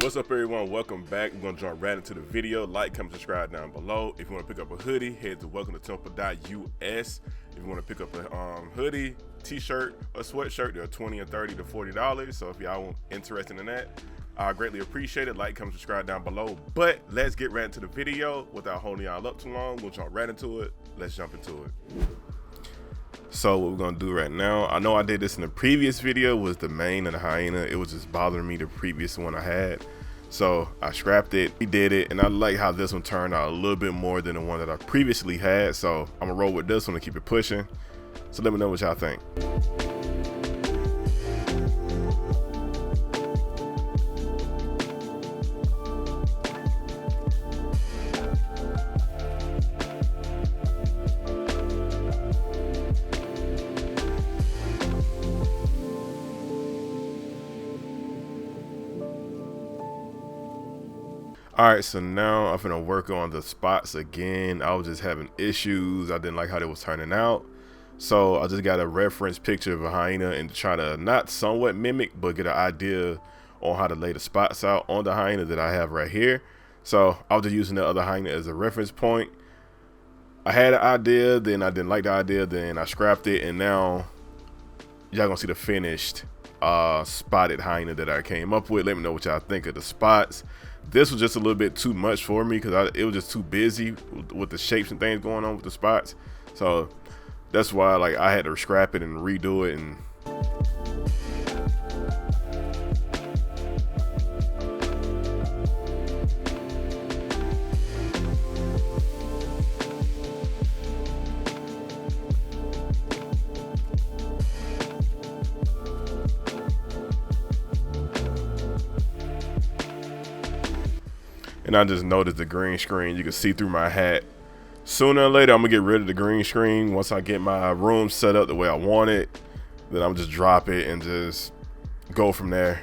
What's up, everyone? Welcome back. We're gonna jump right into the video. Like, comment, subscribe down below. If you want to pick up a hoodie, head to welcome.to.us. If you want to pick up a hoodie, t-shirt, or sweatshirt, they're $20 and $30 to $40. So if y'all interested in that, I greatly appreciate it. Like, comment, subscribe down below. But let's get right into the video without holding y'all up too long. We'll jump right into it. Let's jump into it. So what we're gonna do right now, I know I did this in the previous video, was the mane and the hyena. It was just bothering me, the previous one I had. So I scrapped it, we did it, and I like how this one turned out a little bit more than the one that I previously had. So I'm gonna roll with this one and keep it pushing. So let me know what y'all think. Alright, so now I'm gonna work on the spots again. I was just having issues. I didn't like how they was turning out. So I just got a reference picture of a hyena and try to not somewhat mimic, but get an idea on how to lay the spots out on the hyena that I have right here. So I was just using the other hyena as a reference point. I had an idea, then I didn't like the idea, then I scrapped it, and now y'all gonna see the finished spotted hyena that I came up with. Let me know what y'all think of the spots. This was just a little bit too much for me because it was just too busy with the shapes and things going on with the spots. So that's why I had to scrap it and redo it. And I just noticed the green screen. You can see through my hat. Sooner or later, I'm gonna get rid of the green screen. Once I get my room set up the way I want it, then I'm just drop it and just go from there.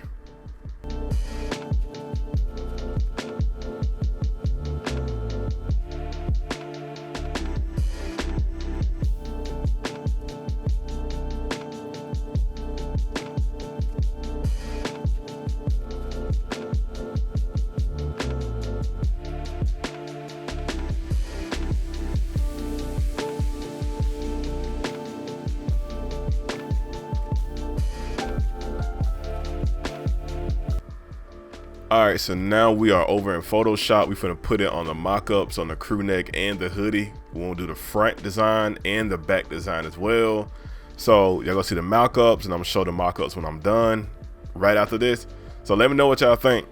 Alright, so now we are over in Photoshop. We're finna put it on the mock-ups on the crew neck and the hoodie. We want to do the front design and the back design as well. So y'all gonna see the mock-ups, and I'm gonna show the mock-ups when I'm done right after this. So let me know what y'all think.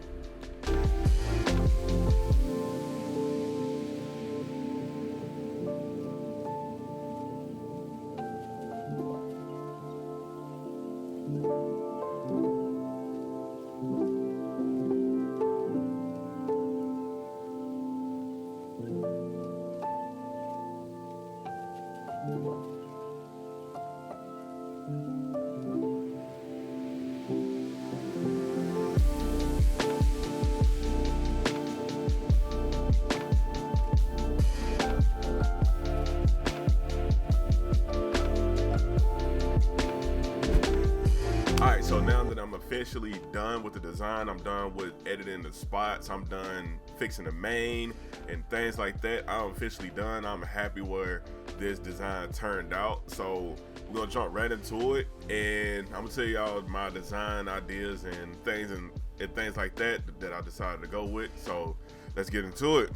Alright, so now that I'm officially done with the design, I'm done with editing the spots, I'm done fixing the mane and things like that. I'm officially done. I'm happy where this design turned out. So we're gonna jump right into it, and I'm gonna tell y'all my design ideas and things like that I decided to go with. So let's get into it.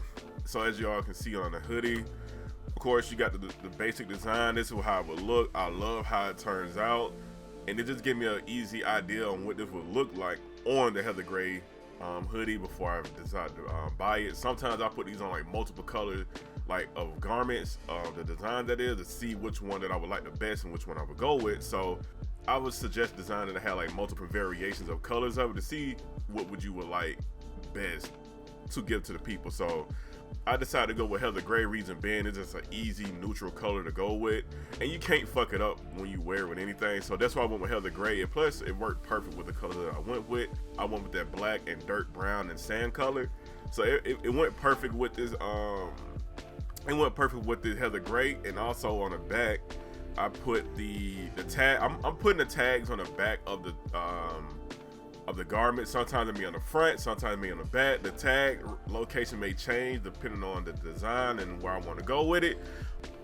So as y'all can see on the hoodie, of course you got the basic design. This is how it would look. I love how it turns out. And it just gave me an easy idea on what this would look like on the Heather Gray hoodie before I decided to buy it. Sometimes I put these on multiple colors of garments, the design that is, to see which one that I would like the best and which one I would go with. So I would suggest designing to have multiple variations of colors of it to see what you would like best to give to the people. So I decided to go with Heather Gray, reason being it's just an easy neutral color to go with, and you can't fuck it up when you wear it with anything. So that's why I went with Heather Gray, and plus it worked perfect with the color that I went with. I went with that black and dirt brown and sand color, so it went perfect with this it went perfect with the Heather Gray. And also on the back I put the tag. I'm putting the tags on the back of of the garment. Sometimes it may be on the front, sometimes it may be on the back. The tag location may change depending on the design and where I want to go with it.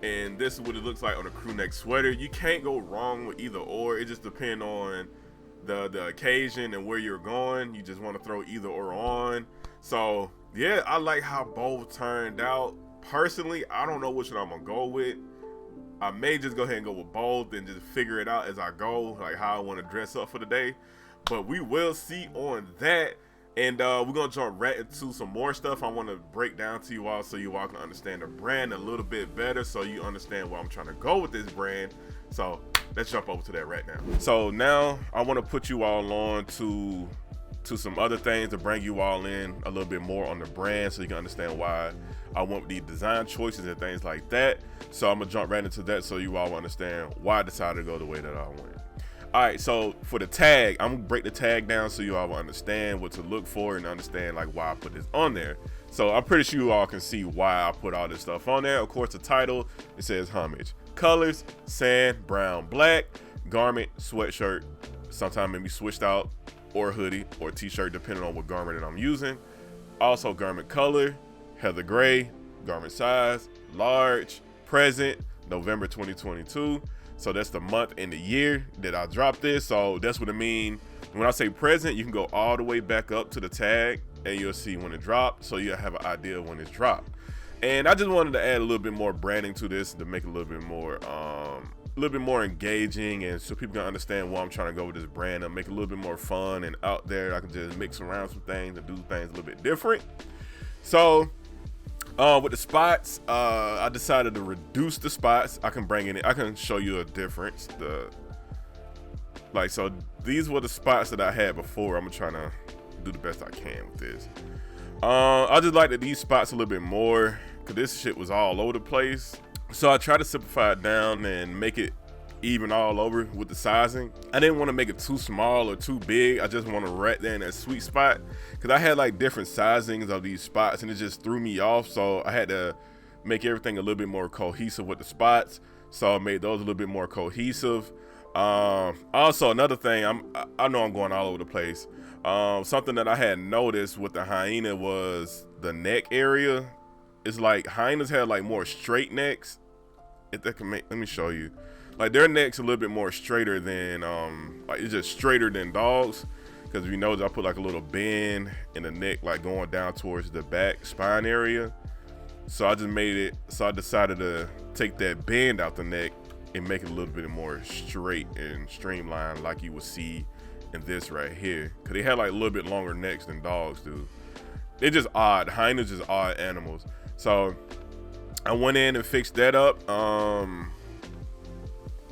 And this is what it looks like on a crew neck sweater. You can't go wrong with either or. It just depends on the occasion and where you're going. You just want to throw either or on. So yeah, I like how both turned out. Personally, I don't know which one I'm gonna go with. I may just go ahead and go with both and just figure it out as I go, like how I want to dress up for the day. But we will see on that. And we're gonna jump right into some more stuff I want to break down to you all, so you all can understand the brand a little bit better, so you understand where I'm trying to go with this brand. So let's jump over to that right now. So now I want to put you all on to some other things to bring you all in a little bit more on the brand, so you can understand why I want these design choices and things like that. So I'm gonna jump right into that so you all understand why I decided to go the way that I went. All right, so for the tag, I'm gonna break the tag down so you all will understand what to look for and understand like why I put this on there. So I'm pretty sure you all can see why I put all this stuff on there. Of course, the title, it says homage. Colors, sand, brown, black. Garment, sweatshirt, sometimes maybe switched out, or hoodie or t-shirt depending on what garment that I'm using. Also garment color, heather gray. Garment size, large. Present, November 2022. So that's the month and the year that I dropped this. So that's what I mean. When I say present, you can go all the way back up to the tag and you'll see when it dropped. So you'll have an idea when it's dropped. And I just wanted to add a little bit more branding to this to make it a little bit more engaging, and so people can understand why I'm trying to go with this brand and make it a little bit more fun and out there. I can just mix around some things and do things a little bit different. So with the spots, I decided to reduce the spots. I can bring in it. I can show you a difference. So these were the spots that I had before. I'm trying to do the best I can with this. I just like these spots a little bit more because this shit was all over the place. So I tried to simplify it down and make it even all over with the sizing. I didn't want to make it too small or too big. I just want to right there in that sweet spot because I had like different sizings of these spots and it just threw me off. So I had to make everything a little bit more cohesive with the spots. So I made those a little bit more cohesive. Also another thing, I know I'm going all over the place. Something that I had noticed with the hyena was the neck area. It's like hyenas have like more straight necks. If that can let me show you. Like their neck's a little bit more straighter than like it's just straighter than dogs. Because if you notice, I put like a little bend in the neck, like going down towards the back spine area. So I just made it. So I decided to take that bend out the neck and make it a little bit more straight and streamlined, like you would see in this right here. Because they have like a little bit longer necks than dogs do. They're just odd. Hyenas just odd animals. So I went in and fixed that up.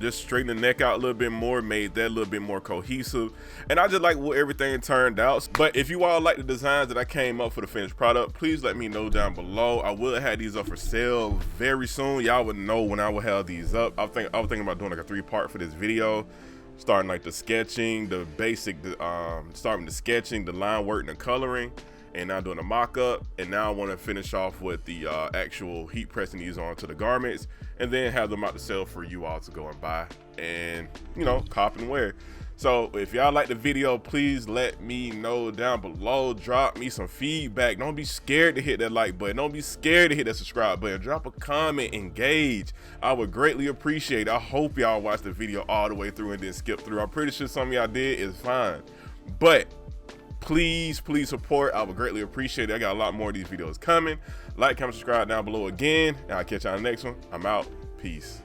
Just straightened the neck out a little bit more, made that a little bit more cohesive, and I just like what everything turned out. But if you all like the designs that I came up for the finished product, please let me know down below. I will have these up for sale very soon. Y'all would know when I will have these up. I was thinking about doing like a 3-part for this video, starting like the sketching, the basic, starting the sketching, the line work, and the coloring, and now doing a mock-up, and now I want to finish off with the actual heat pressing these onto the garments, and then have them out to sell for you all to go and buy and, you know, cop and wear. So if y'all like the video, please let me know down below. Drop me some feedback. Don't be scared to hit that like button. Don't be scared to hit that subscribe button. Drop a comment, engage. I would greatly appreciate it. I hope y'all watched the video all the way through and didn't skip through. I'm pretty sure some of y'all did. It's fine, but please support. I would greatly appreciate it. I got a lot more of these videos coming. Like, comment, subscribe down below again, and I'll catch y'all on the next one. I'm out. Peace.